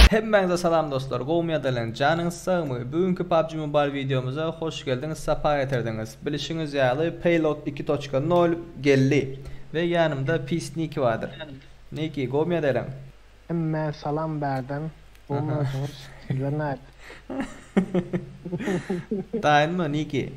Hemmenize salam dostlar. Gowmyadalan canınız sağmı? Bugünkü PUBG Mobile videomuza hoş geldiniz, sapa getirdiniz. Bilişiniz ýaly Payload 2.0 geldi ve yanımda P-Sneaky vardır. Niki Gowmyadalan. Hemme salam berdim. Olmadınız. Sizler Daýyn mı Niki?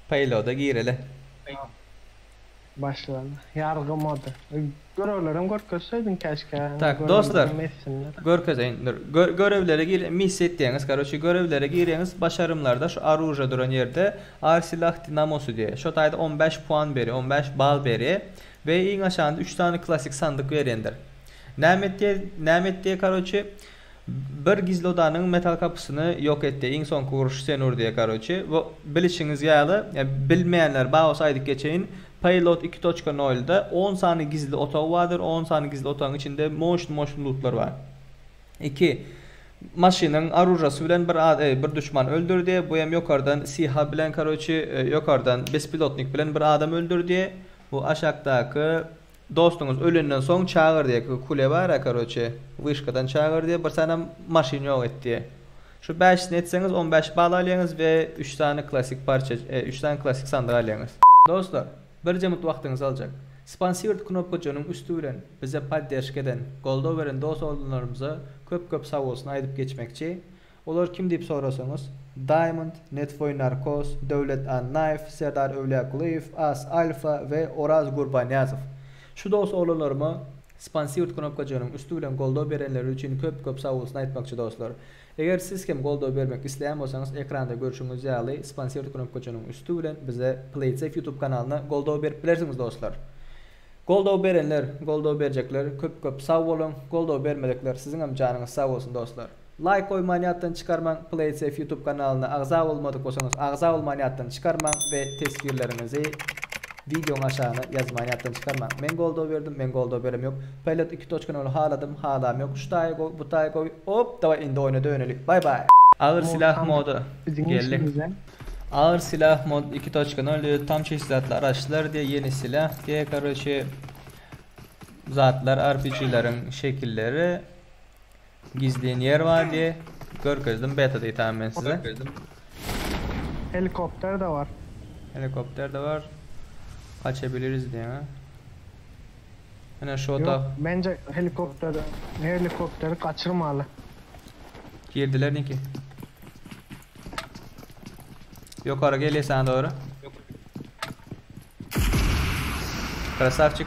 Payload'a gireli. Başladı. Yargımadı. Görevlerim görkeseydin keşke. Tak dostlar. Görkeseyin. Görevlere gir, miss etdiňiz. Karoçy görevlere girýäňiz, başarımlarda şu aruja duran ýerde ar silah dinamosu diye. Şu taýda 15 puan beri, 15 bal beri ve iň aşağında 3 tane klasik sandık berýändir. Nämet diye karoçy bir gizli odanyň metal kapysyny ýok etdi. Iň soňky vuruş senur diye karoçy. Bu bilişiňiz ýaly, bilmeýänler baýos aýdyk geçeýin. Payload 2.0'da 10 tane gizli otağı vardır. 10 tane gizli otağın içinde motion lootlar var. 2. Maşynın arujasy bilen bir düşman öldürdi. Bu hem ýokardan SİHA bilen karoçy ýokardan bespilotnik bilen bir adam öldürdi. Bu aşakdaky dostuňuz ölenden soň çağır diye kule var karoçy. Wishkadan çağır diye bir tane maşyn ýok etdi. Şu 5 netseňiz 15 bal alýaňyz we 3 tane klasik parça 3 tane klasik sandyk alýaňyz. Dostlar, bir jemut wagtyňyzy aljak. Sponsored knopkajynyň üstü bilen bize podderşik eden, golda beren dost oğullarymyza köp sag bolsun aýdyp geçmekçi. Olar kim diýip sorasaňyz, Diamond, Netfoy Narkos, Döwlet an Knife, Serdar Övliýakuliýew, As Alfa we Oraz Gurbanýazow. Şu dost oğullarıma sponsored knopkajynyň üstü bilen golda berenler üçin köp sag bolsun aýtmakçy dostlar. Eger siz kim golda bermek isleýän bolsaňyz ekranda görüşüňiz ýaly sponsored knopkajynyň üstü bilen bize PlaySafe YouTube kanalyna golda berip bilersiňiz dostlar. Golda berenler, golda berjekler köp sag bolun. Golda bermedikler siziň hem janyňyz sag bolsun dostlar. Like koýmaň ýatdan çykarmaň, PlaySafe YouTube kanalyna agza bolmadyk bolsaňyz agza bolmaň ýatdan çykarmaň we teskirlerinizi videoň aşağına yazmaň ýatdan çykarmaň. Men golda berdim, men golda berem ýok. Payload 2.0 haladym, halam ýok. Şu taýy bu taýy hop dawa indi oýna dönelik. Bye bye. Ağır silah modu geldi. Ağır silah mod 2.0 tam çeşitli araçlar diye yeni silah diye karoçy zatlar RPG'lerin şekilleri gizleyen yer var diye görkezdim beta'da itamen size. Helikopter de var. Helikopter de var. Kaçabiliriz diye ha. Ana şu Yok, da bence helikopteri kaçırmalı. girdiler ki. Yukarı geliyor sana doğru. Krasavçık.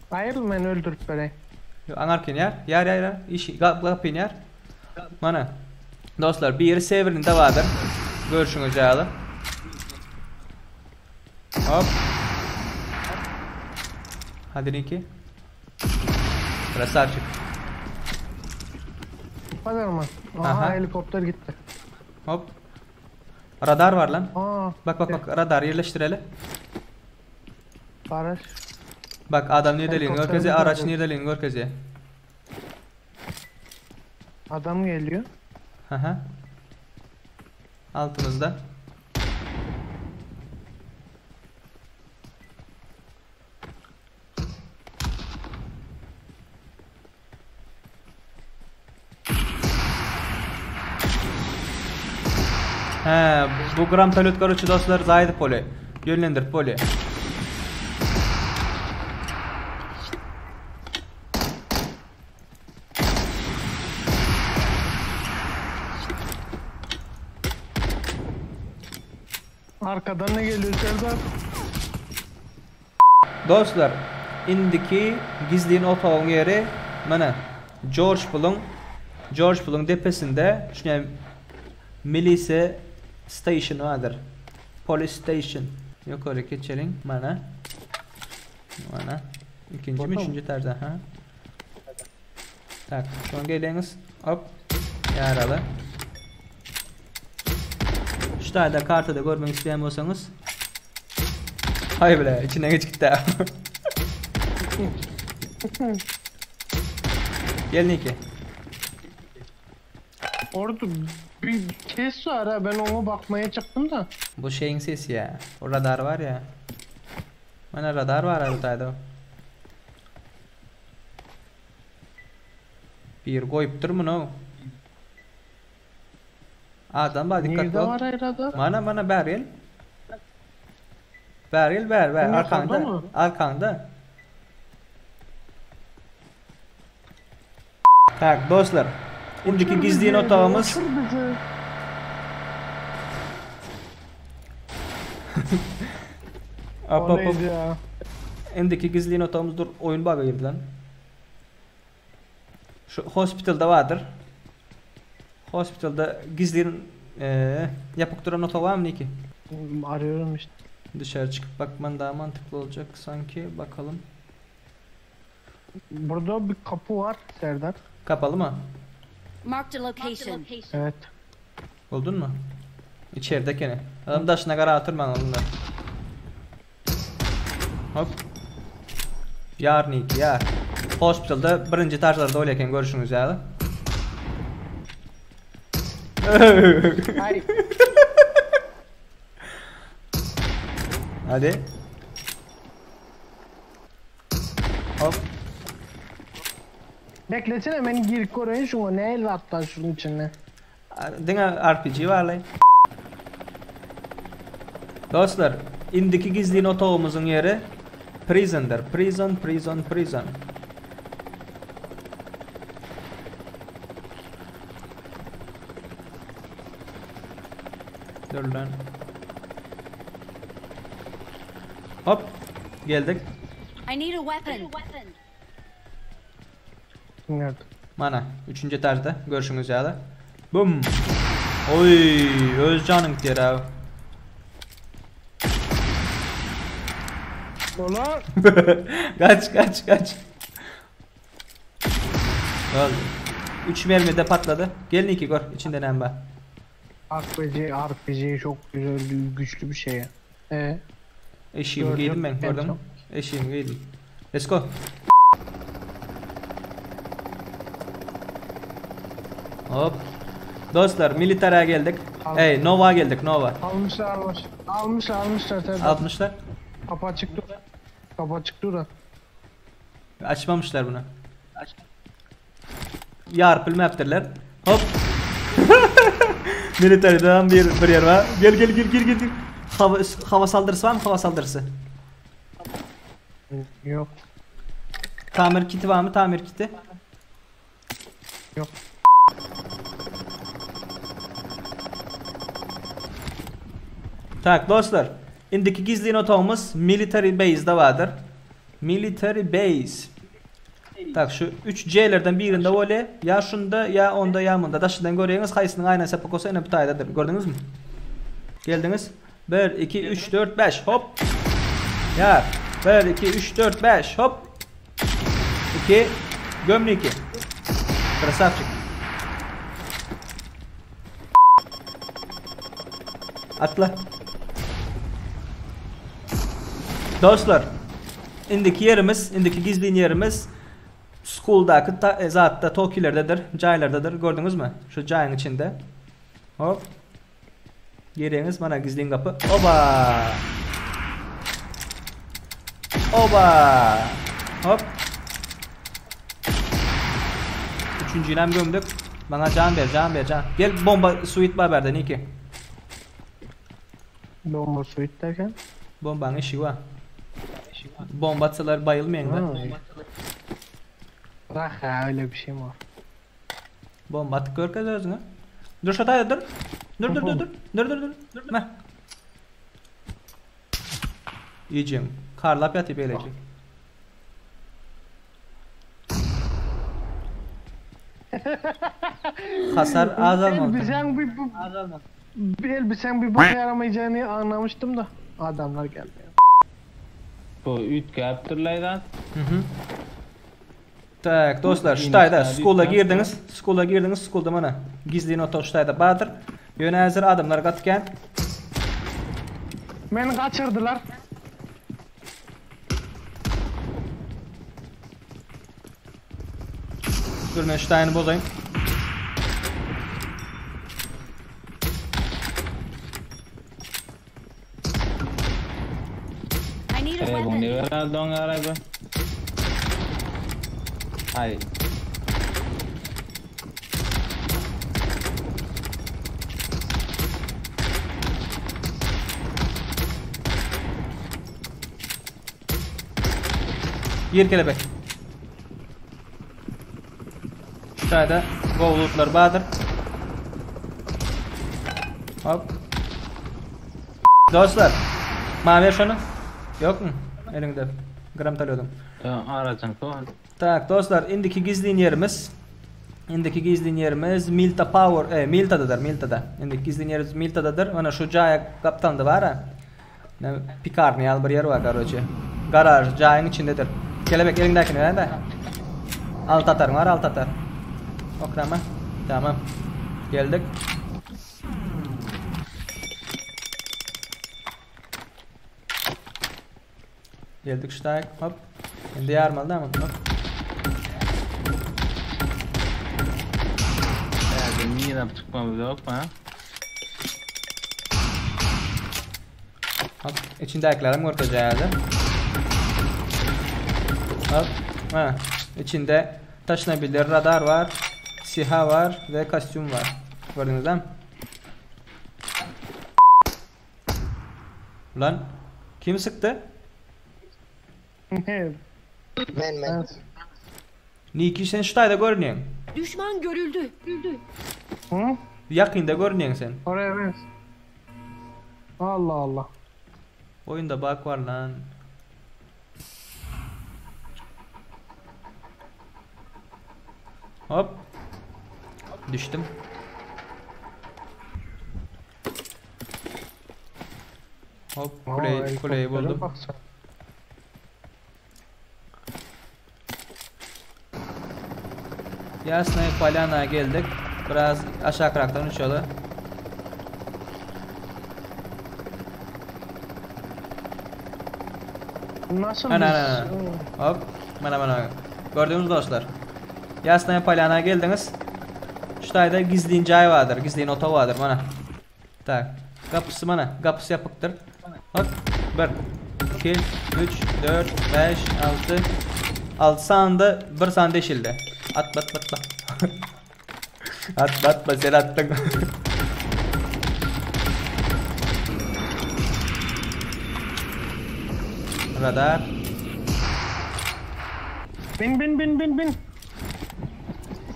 Hayır men öldürüp vereyim. Anarkin yer. Yer. İşi kapın yer. Mana. Dostlar bir yeri severinde vardır. Görüşünüz ýaly. Hop. Hadi Niki. Krasavçık. Hazır mı? Aha helikopter gitti. Hop. Radar var lan. Bak radar yerleştireli. Araç. Bak adam nerede görkezi, araç nerede görkezi. Adam geliyor. Aha. Altımızda. Bu gram talut karoçy dostlar zaydı poli. Yönlendir poli. Arkadan ne geliyor Serdar? Dostlar, indiki gizliğin otağın yeri mana George Bull'un tepesinde şuna Milice Station vardır. Police Station. Yukarı geçelim. Mana. İkinci mi üçüncü tarzda ha? Tak. Şu an geliyorsunuz. Hop. Yaralı. Şu tarzda kartada görmek isteyen olsanız. Hay bile içinden geç gitti. Gel Niki. Orada Bir kes var ha, ben ona bakmaya çıktım da. Bu şeyin sesi ya. O radar var ya. Mana radar var arada. Bir koyup dur bunu. Adam bak dikkat Nerede ol. var arada? Mana beril. Beril ber Senin arkanda. yakında mı? Arkanda. Tak dostlar. Şimdiki gizli notağımız. Uçur bizi. Hop O hop hop. neydi ya? Şimdiki gizli notağımız dur oyun bug'a girdi lan. Şu hospital'da vardır. Hospital'da gizli yapıp duran nota var mı ki? Arıyorum işte. Dışarı çıkıp bakman daha mantıklı olacak sanki. Bakalım. Burada bir kapı var Serdar. Kapalı mı? Marked a location. Evet. Buldun mu? İçeridekini. Adam taşına kara atırman onunla. Hop. Yarın iki yar. Hospital'da birinci etajlarda olayken görüşünüz ya. Ay. Hadi. Hop. Beklesene beni gir koruyor şunu, ne el atlar şunun içine. Dene RPG var lan. Dostlar, indiki gizli notağımızın yeri prison'dır. Prison. Dur lan. Hop. Geldik. I need a weapon. Nerede? Mana. 3. etajda. Görüşünüz ya da. Bum. Oy. Özcan'ın diyor abi. Ulan. kaç. Oldu. 3 mermi de patladı. Gelin iki gör. İçinde ne var? RPG çok güzel, güçlü bir şey ya. Eşiğimi Gördüm, giydim ben. en Gördün mü? son. Eşiğimi giydim. Let's go. Hop. Dostlar militere geldik. Hey Nova geldik Nova. Almışlar Serdar. Almışlar. Kapı açık dur. Açmamışlar bunu. Yarpıl mapterler. Hop. Militeriden bir yer var. Gel. Hava saldırısı var mı? Hava saldırısı. Yok. Tamir kiti var mı? Tamir kiti. Yok. Tak dostlar. İndiki gizli notağımız military base'da vardır. Military base. Tak şu 3C'lerden birinde öyle ya şunda ya onda ya bunda daşından görüyorsunuz kaysının aynen sapık olsa yine bir tanedir. Gördünüz mü? Geldiniz. 1 2 3 4 5 hop. Ya 1 2 3 4 5 hop. 2 gömlü 2. Krasavçık. Atla. Dostlar, indiki gizli yerimiz school'daki zaten Tokyo'lardadır, caylardadır. Gördünüz mü? Şu cayın içinde. Hop. Giriniz bana gizli kapı. Oba. Hop. Üçüncüyle hem gömdük. Bana can ver. Gel bomba suit baberden iki. Bomba suit derken? Bombanın işi var. Bomba atsalar bayılmayın da. Bırak ya, öyle bir şey mi var? Bomba atık gör kız özüne. Dur şataya dur. Dur. Meh. İyicim. Karlap yatı böylece. Hasar azalmadı. Elbisen bir bok yaramayacağını anlamıştım da adamlar geldi. Bu üç capture'laydan. Tak dostlar şutayda school'a girdiniz. School'da mana gizli nota şutayda badır. Yöne hazır adamlar katken. Beni kaçırdılar. Dur ben şutayını bozayım. need a Bu weapon. ne ver don araba? Ay. Yer kelebek. Şurada govlutlar badır. Hop. Dostlar. Mavi şunu. Yok mu? Elinde. Gram talıyordum. Aracın kovan. Tak dostlar, indiki gizlin yerimiz. Milta Power, Milta'dadır. Indiki gizlin yerimiz Milta'dadır. Mana şu jaya kaptandı var ha. Ne pikarni al bir yer var karoçe. Garaj jayın içindedir. Kelebek elindekini ver de. Alt atar var, alt atar. Oklama. Tamam. Geldik. Geldik ştayk. Hop. Şimdi yarmalı da mı? Hop. Yani niye de çıkmamız yok mu? Hop. İçindekilerim ortacaydı. Hop. Ha. İçinde taşınabilir radar var. SİHA var ve kostüm var. Gördünüz değil mi? Ulan kim sıktı? Ben. Niki sen ştayda görünüyorsun. Düşman görüldü. Hı? Yakında görünüyorsun sen. Oraya ben. Allah Allah. Oyunda bug var lan. Hop. Düştüm. Hop kuleyi buldum. Bak sen. Yasnaya Palyana geldik. Biraz aşağı karaktan uçuyorlar. Nasıl Ana. Hop. Mana. Gördüğünüz dostlar. Yasnaya Palyana geldiniz. Şu tayda gizliğin cay vardır. Gizliğin oto vardır mana. Tak. Kapısı mana. Kapısı yapıktır. Hop. 1 2 3 4 5 6 6 sanda 1 sanda yeşildi. At bat. At sen attın. Radar. Bin.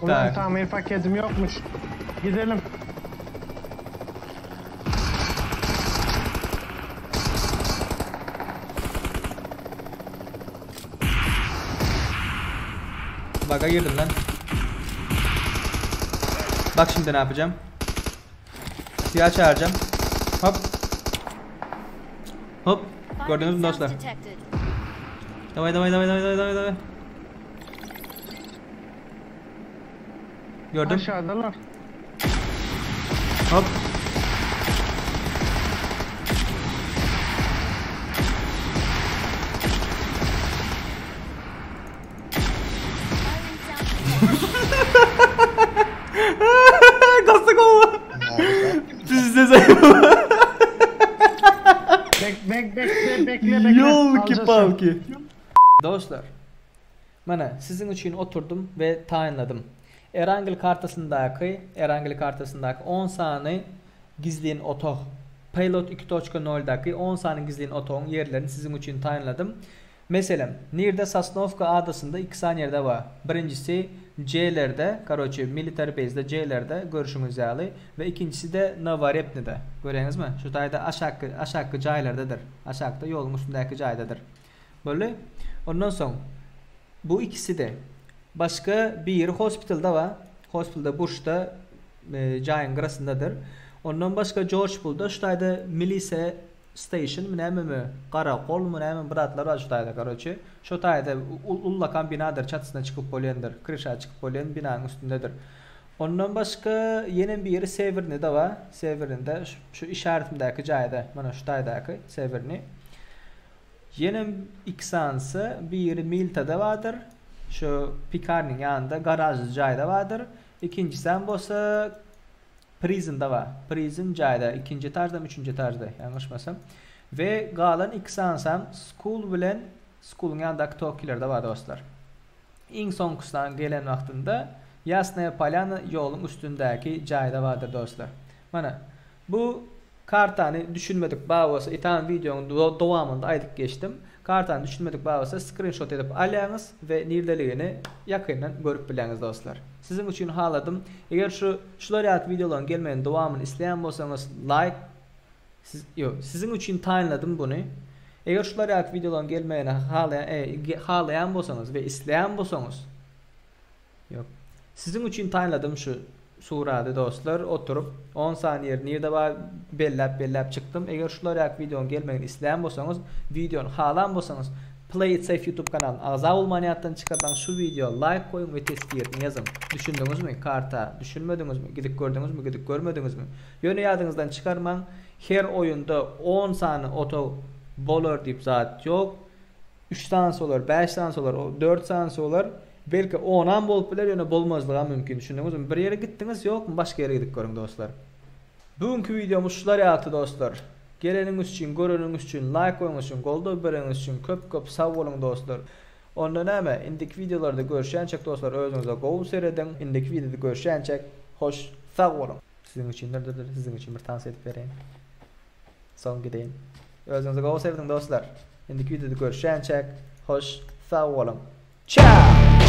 Ulan Tak. tamir paketim yokmuş. Gidelim. Bug'a girdim lan. Bak şimdi ne yapacağım. Siyah çağıracağım. Hop. Gördünüz mü dostlar? Detected. Davay. Gördüm. Aşağıdalar. Hop. Kastık olma. Düzde Bekle. Yol ki Alacağız palki. Dostlar. Mana sizin için oturdum ve tayinladım. Erangel kartasındaki 10 saniye gizliyin otoq. Pilot 2.0'daki 10 saniye gizliyin otoğun yerlerini sizin için tayinladım. Mesela nerede Sosnovka adasında 2 saniyede var. Birincisi C'lerde, karoçi military base'de C'lerde görüşümüz yağlı ve ikincisi de Navarepni'de. Görüyorsunuz mu? Şu tayda aşağı caylardadır. Aşağıda yolun üstündeki caydadır. Böyle. Ondan sonra bu ikisi de başka bir hospitalda var. Hospitalda Bush'ta cayın arasındadır. Ondan başka Georgepool'da şu tayda milise station münəmimi qarakol münəmin bıratlar var şu tayda karoçi. Şu tayda ullakan binadır, çatısına çıkıp bolyandır. Krişa çıkıp bolyan binanın üstündedir. Ondan başka yeni bir yeri Severny de var. Severny'de şu işaretimdeki cayda, mana şu taydaki Severny. Yeni iksansı bir yeri Milta'da vardır. Şu Pikar'ın yanında garajlı cayda vardır. İkincisi bolsa Prison'da var. Prison cayda ikinci tarzda mı üçüncü tarzda yanlışmasam. Ve galan 2 sansam school bilen school'un yanındaki tokilerde var dostlar. İn son kursdan gelen vaktinde Yasnaya Polyana yolun üstündeki cayda vardır dostlar. Mana bu kartani düşünmedik bağlısa itan videonun devamında aydık geçtim. Kartani düşünmedik bağlısa screenshot edip alyanız ve nirdeligini yakından görüp bileniz dostlar. Sizin için haladım. Eğer şular yak videoların gelmeyen devamını isteyen bolsanız like sizin için tayinladım bunu. Eğer şular yak videoların gelmeyeni halayan bolsanız ve isteyen bolsanız sizin için tayinladım şu surada dostlar oturup 10 saniye nerede var bellap çıktım. Eğer şular yak videonun gelmeyeni isteyen bolsanız videonun halan bolsanız Play It Safe YouTube kanalına ağza olmaniyattan çıkartan şu video like koyun ve test yerini yazın. Düşündünüz mü? Karta düşünmediniz mi? Gidip gördünüz mü? Gidip görmediniz mi? Yönü yadınızdan çıkarman. Her oyunda 10 saniye oto bolur deyip zat yok. 3 saniye olur, 5 saniye olur, 4 saniye olur. Belki 10'an bolup biler yönü bolmazlığa mümkün. Düşündünüz mü? Bir yere gittiniz yok mu? Başka yere gidip görün dostlar. Bugünkü videomuz şular yaptı dostlar. Geleniniz için, görününüz için, like koyunuz için, golda bereniz için köp sağ olun dostlar. Ondan ama indiki videolarda görüşençek dostlar özünüze gol seyredin. İndiki videoda görüşençek hoş sağ olun. Sizin için nerededir? Sizin için bir tavsiye edip vereyim. Son gideyim. Özünüze gol seyredin dostlar. İndiki videoda görüşençek hoş sağ olun. Ciao.